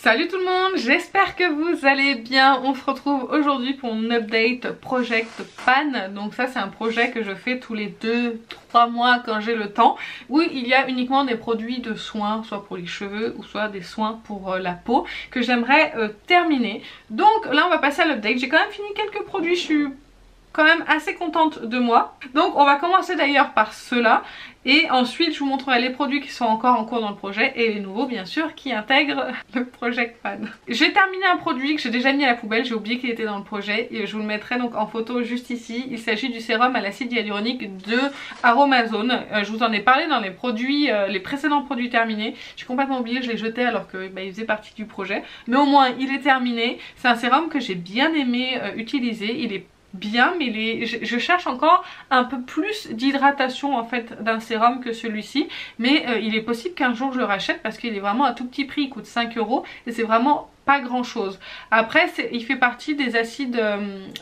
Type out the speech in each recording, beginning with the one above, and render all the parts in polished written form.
Salut tout le monde, j'espère que vous allez bien. On se retrouve aujourd'hui pour mon update Project Pan. Donc ça c'est un projet que je fais tous les 2-3 mois quand j'ai le temps, où il y a uniquement des produits de soins, soit pour les cheveux ou soit des soins pour la peau, que j'aimerais terminer. Donc là on va passer à l'update. J'ai quand même fini quelques produits, je suis quand même assez contente de moi. Donc on va commencer d'ailleurs par ceux-là et ensuite je vous montrerai les produits qui sont encore en cours dans le projet et les nouveaux bien sûr qui intègrent le Project Pan. J'ai terminé un produit que j'ai déjà mis à la poubelle, j'ai oublié qu'il était dans le projet et je vous le mettrai donc en photo juste ici. Il s'agit du sérum à l'acide hyaluronique de Aromazone. Je vous en ai parlé dans les produits, les précédents produits terminés. J'ai complètement oublié, je l'ai jeté alors que il faisait partie du projet. Mais au moins il est terminé. C'est un sérum que j'ai bien aimé utiliser. Il est bien, mais je cherche encore un peu plus d'hydratation en fait d'un sérum que celui-ci, mais il est possible qu'un jour je le rachète parce qu'il est vraiment à tout petit prix, il coûte 5 € et c'est vraiment pas grand chose. Après il fait partie des acides,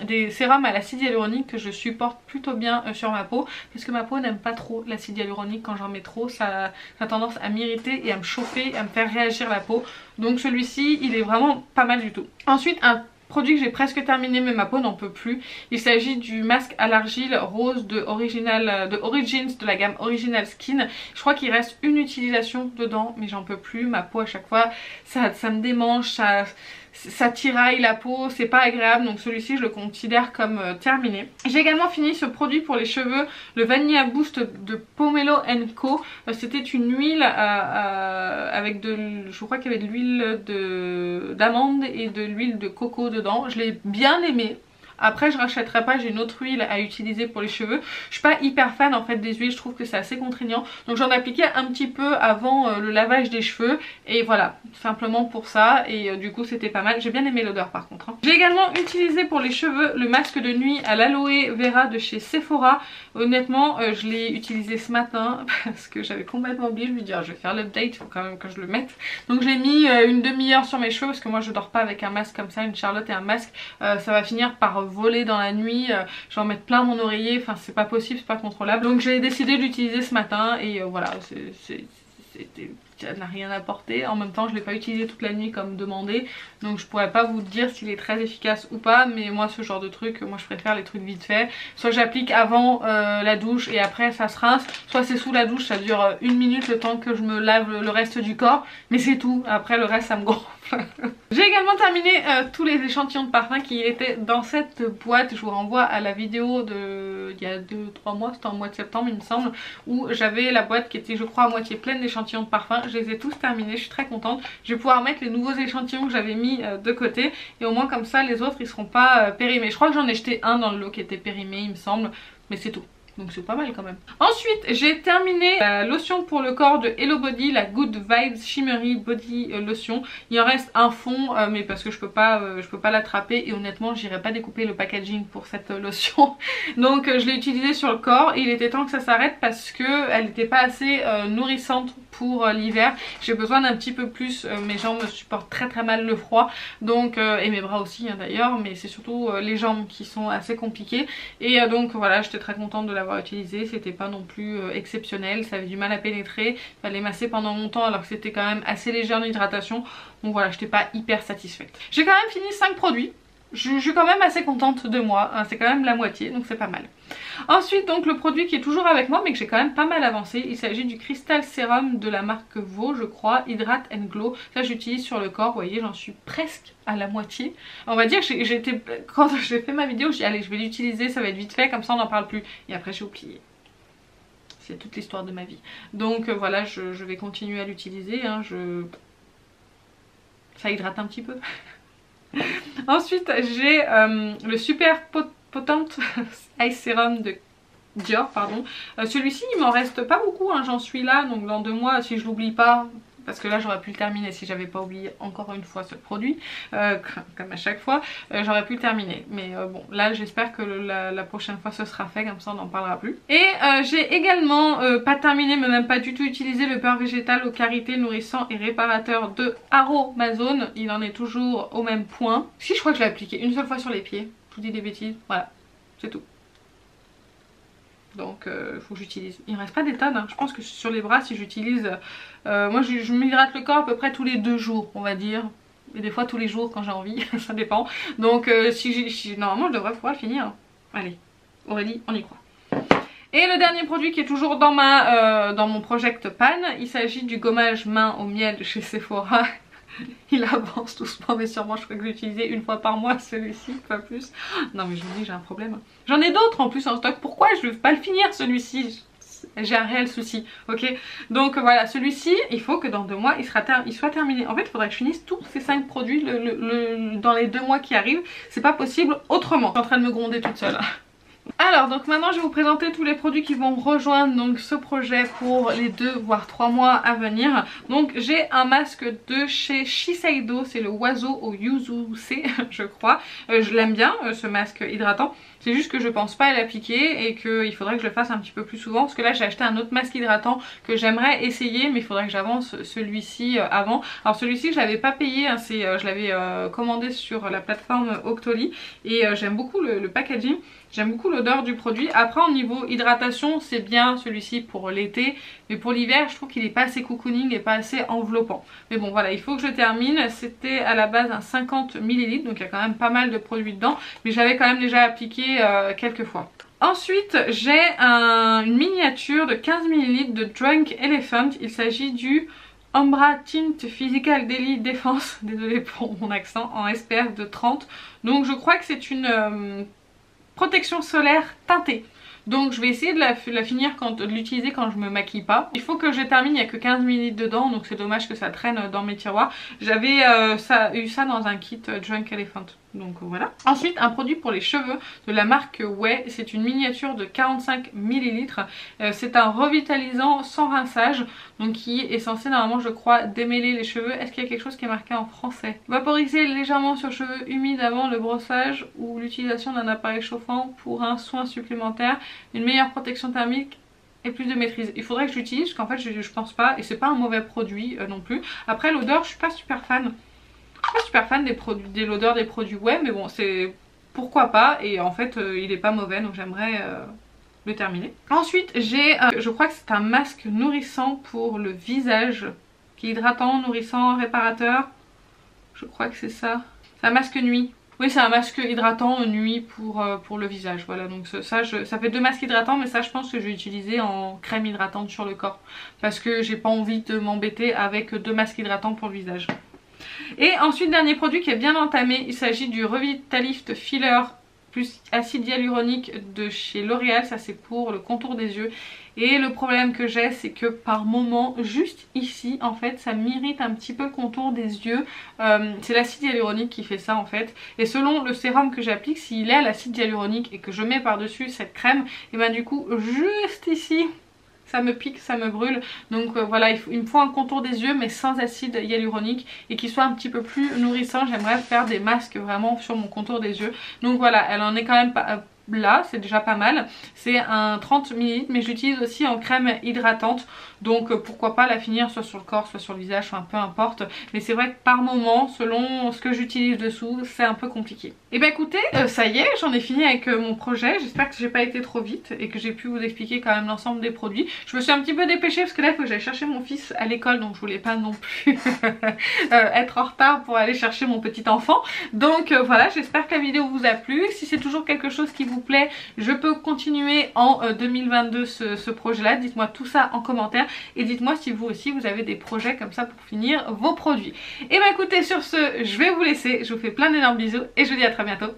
des sérums à l'acide hyaluronique que je supporte plutôt bien sur ma peau, parce que ma peau n'aime pas trop l'acide hyaluronique. Quand j'en mets trop ça a tendance à m'irriter et à me chauffer et à me faire réagir la peau, donc celui-ci il est vraiment pas mal du tout. Ensuite un produit que j'ai presque terminé mais ma peau n'en peut plus. Il s'agit du masque à l'argile rose de Origins de la gamme Original Skin. Je crois qu'il reste une utilisation dedans mais j'en peux plus. Ma peau à chaque fois ça me démange, ça tiraille la peau, c'est pas agréable, donc celui-ci je le considère comme terminé. J'ai également fini ce produit pour les cheveux, le Vanilla Boost de Pomelo Co. C'était une huile avec je crois qu'il y avait de l'huile d'amande et de l'huile de coco dedans. Je l'ai bien aimé. Après je rachèterai pas, j'ai une autre huile à utiliser pour les cheveux. Je suis pas hyper fan en fait des huiles, je trouve que c'est assez contraignant. Donc j'en appliquais un petit peu avant le lavage des cheveux. Et voilà, simplement pour ça. Et du coup c'était pas mal, j'ai bien aimé l'odeur par contre. J'ai également utilisé pour les cheveux le masque de nuit à l'aloe vera de chez Sephora. Honnêtement je l'ai utilisé ce matin parce que j'avais complètement oublié. Je me dis je vais faire l'update, il faut quand même que je le mette. Donc j'ai mis une demi-heure sur mes cheveux parce que moi je dors pas avec un masque comme ça, une charlotte et un masque. Ça va finir par voler dans la nuit, je vais en mettre plein mon oreiller, enfin c'est pas possible, c'est pas contrôlable. Donc j'ai décidé de l'utiliser ce matin et voilà, ça n'a rien apporté. En même temps je l'ai pas utilisé toute la nuit comme demandé, donc je pourrais pas vous dire s'il est très efficace ou pas, mais moi ce genre de truc, moi je préfère les trucs vite fait. Soit j'applique avant la douche et après ça se rince, soit c'est sous la douche, ça dure 1 minute le temps que je me lave le reste du corps, mais c'est tout, après le reste ça me gonfle. J'ai également terminé tous les échantillons de parfum qui étaient dans cette boîte. Je vous renvoie à la vidéo il y a 2-3 mois, c'était en mois de septembre il me semble, où j'avais la boîte qui était je crois à moitié pleine d'échantillons de parfum. Je les ai tous terminés, je suis très contente. Je vais pouvoir mettre les nouveaux échantillons que j'avais mis de côté et au moins comme ça les autres ils seront pas périmés. Je crois que j'en ai jeté un dans le lot qui était périmé il me semble, mais c'est tout. Donc c'est pas mal quand même. Ensuite j'ai terminé la lotion pour le corps de Hello Body, la Good Vibes Shimmery Body Lotion. Il en reste un fond mais parce que je peux pas l'attraper et honnêtement j'irai pas découper le packaging pour cette lotion. Donc je l'ai utilisée sur le corps et il était temps que ça s'arrête parce que elle n'était pas assez nourrissante pour l'hiver. J'ai besoin d'un petit peu plus, mes jambes supportent très mal le froid, donc et mes bras aussi hein, d'ailleurs, mais c'est surtout les jambes qui sont assez compliquées et donc voilà, j'étais très contente de l'avoir utilisé. C'était pas non plus exceptionnel, ça avait du mal à pénétrer, il fallait masser pendant longtemps alors que c'était quand même assez léger en hydratation, donc voilà, j'étais pas hyper satisfaite. J'ai quand même fini 5 produits. Je suis quand même assez contente de moi, hein, c'est quand même la moitié donc c'est pas mal. Ensuite donc le produit qui est toujours avec moi mais que j'ai quand même pas mal avancé, il s'agit du Crystal Serum de la marque Vaux je crois, Hydrate and Glow. Ça j'utilise sur le corps, vous voyez j'en suis presque à la moitié. On va dire que quand j'ai fait ma vidéo j'ai dit allez je vais l'utiliser, ça va être vite fait comme ça on n'en parle plus et après j'ai oublié. C'est toute l'histoire de ma vie. Donc voilà je vais continuer à l'utiliser, hein, ça hydrate un petit peu. Ensuite j'ai le super potent Ice Serum de Dior, pardon. Celui-ci il m'en reste pas beaucoup, hein. J'en suis là, donc dans 2 mois si je l'oublie pas, parce que là j'aurais pu le terminer si j'avais pas oublié encore une fois ce produit, comme à chaque fois, j'aurais pu le terminer. Mais bon, là j'espère que la prochaine fois ce sera fait, comme ça on n'en parlera plus. Et j'ai également pas terminé, mais même pas du tout utilisé le beurre végétal aux carités nourrissant et réparateur de Aromazone. Il en est toujours au même point. Si je crois que je l'ai appliqué une seule fois sur les pieds, je vous dis des bêtises, voilà, c'est tout. Donc faut que j'utilise. Il ne reste pas des tonnes hein. Je pense que sur les bras si j'utilise moi je m'hydrate le corps à peu près tous les 2 jours on va dire. et des fois tous les jours quand j'ai envie, ça dépend. Donc normalement je devrais pouvoir le finir. Allez, Aurélie, on y croit. Et le dernier produit qui est toujours dans mon Project Pan, il s'agit du gommage main au miel de chez Sephora. Il avance doucement mais sûrement, je crois que je vais l'utiliser une fois par mois celui-ci, pas plus. Non mais je vous dis, j'ai un problème. J'en ai d'autres en plus en stock, pourquoi je ne vais pas le finir celui-ci? J'ai un réel souci, ok? Donc voilà, celui-ci, il faut que dans 2 mois, il soit terminé. En fait, il faudrait que je finisse tous ces 5 produits dans les 2 mois qui arrivent. C'est pas possible autrement. Je suis en train de me gronder toute seule. Alors donc maintenant je vais vous présenter tous les produits qui vont rejoindre donc ce projet pour les 2 voire 3 mois à venir. Donc j'ai un masque de chez Shiseido, c'est le oiseau au yuzu C je crois. Je l'aime bien ce masque hydratant. C'est juste que je pense pas à l'appliquer et qu'il faudrait que je le fasse un petit peu plus souvent. Parce que là j'ai acheté un autre masque hydratant que j'aimerais essayer, mais il faudrait que j'avance celui-ci avant. Alors celui-ci je l'avais pas payé, hein, je l'avais commandé sur la plateforme Octoly. Et j'aime beaucoup le packaging. J'aime beaucoup l'odeur du produit. Après au niveau hydratation c'est bien celui-ci pour l'été. Mais pour l'hiver je trouve qu'il est pas assez cocooning et pas assez enveloppant. Mais bon voilà, il faut que je termine. C'était à la base un 50 ml. Donc il y a quand même pas mal de produits dedans. Mais j'avais quand même déjà appliqué quelques fois. Ensuite j'ai une miniature de 15 ml de Drunk Elephant. Il s'agit du Umbra Tint Physical Daily Defense. Désolée pour mon accent. En SPF de 30. Donc je crois que c'est une protection solaire teintée. Donc je vais essayer de la finir, de l'utiliser quand je me maquille pas. Il faut que je termine, il n'y a que 15 ml dedans, donc c'est dommage que ça traîne dans mes tiroirs. J'avais eu ça dans un kit Drunk Elephant. Donc voilà. Ensuite un produit pour les cheveux de la marque Way. C'est une miniature de 45 ml. C'est un revitalisant sans rinçage. Donc qui est censé normalement je crois démêler les cheveux. Est-ce qu'il y a quelque chose qui est marqué en français? Vaporiser légèrement sur cheveux humides avant le brossage ou l'utilisation d'un appareil chauffant pour un soin supplémentaire. Une meilleure protection thermique et plus de maîtrise. Il faudrait que je l'utilise parce qu'en fait je pense pas. Et c'est pas un mauvais produit non plus. Après l'odeur je suis pas super fan. Je suis pas super fan de l'odeur des produits web, mais bon c'est pourquoi pas, et en fait il est pas mauvais donc j'aimerais le terminer. Ensuite j'ai, je crois que c'est un masque nourrissant pour le visage, qui est hydratant, nourrissant, réparateur. Je crois que c'est ça. C'est un masque nuit. Oui c'est un masque hydratant nuit pour le visage, voilà. Donc ça fait 2 masques hydratants, mais ça je pense que je vais utiliser en crème hydratante sur le corps. Parce que j'ai pas envie de m'embêter avec 2 masques hydratants pour le visage. Et ensuite dernier produit qui est bien entamé, il s'agit du Revitalift Filler plus acide hyaluronique de chez L'Oréal. Ça c'est pour le contour des yeux. Et le problème que j'ai c'est que par moment, juste ici en fait, ça m'irrite un petit peu le contour des yeux. C'est l'acide hyaluronique qui fait ça en fait. Et selon le sérum que j'applique, s'il est à l'acide hyaluronique et que je mets par dessus cette crème, et ben du coup juste ici ça me pique, ça me brûle. Donc voilà, il me faut un contour des yeux mais sans acide hyaluronique et qui soit un petit peu plus nourrissant. J'aimerais faire des masques vraiment sur mon contour des yeux. Donc voilà, elle en est quand même pas là, c'est déjà pas mal. C'est un 30 ml mais j'utilise aussi en crème hydratante. Donc pourquoi pas la finir soit sur le corps, soit sur le visage, enfin peu importe. Mais c'est vrai que par moment, selon ce que j'utilise dessous, c'est un peu compliqué. Et bah écoutez, ça y est, j'en ai fini avec mon projet. J'espère que j'ai pas été trop vite et que j'ai pu vous expliquer quand même l'ensemble des produits. Je me suis un petit peu dépêchée parce que là il faut que j'aille chercher mon fils à l'école. Donc je voulais pas non plus être en retard pour aller chercher mon petit enfant. Donc voilà, j'espère que la vidéo vous a plu. Si c'est toujours quelque chose qui vous plaît, je peux continuer en 2022 ce projet là. Dites-moi tout ça en commentaire. Et dites-moi si vous aussi vous avez des projets comme ça pour finir vos produits. Et bah écoutez, sur ce, je vais vous laisser. Je vous fais plein d'énormes bisous et je vous dis à très bientôt.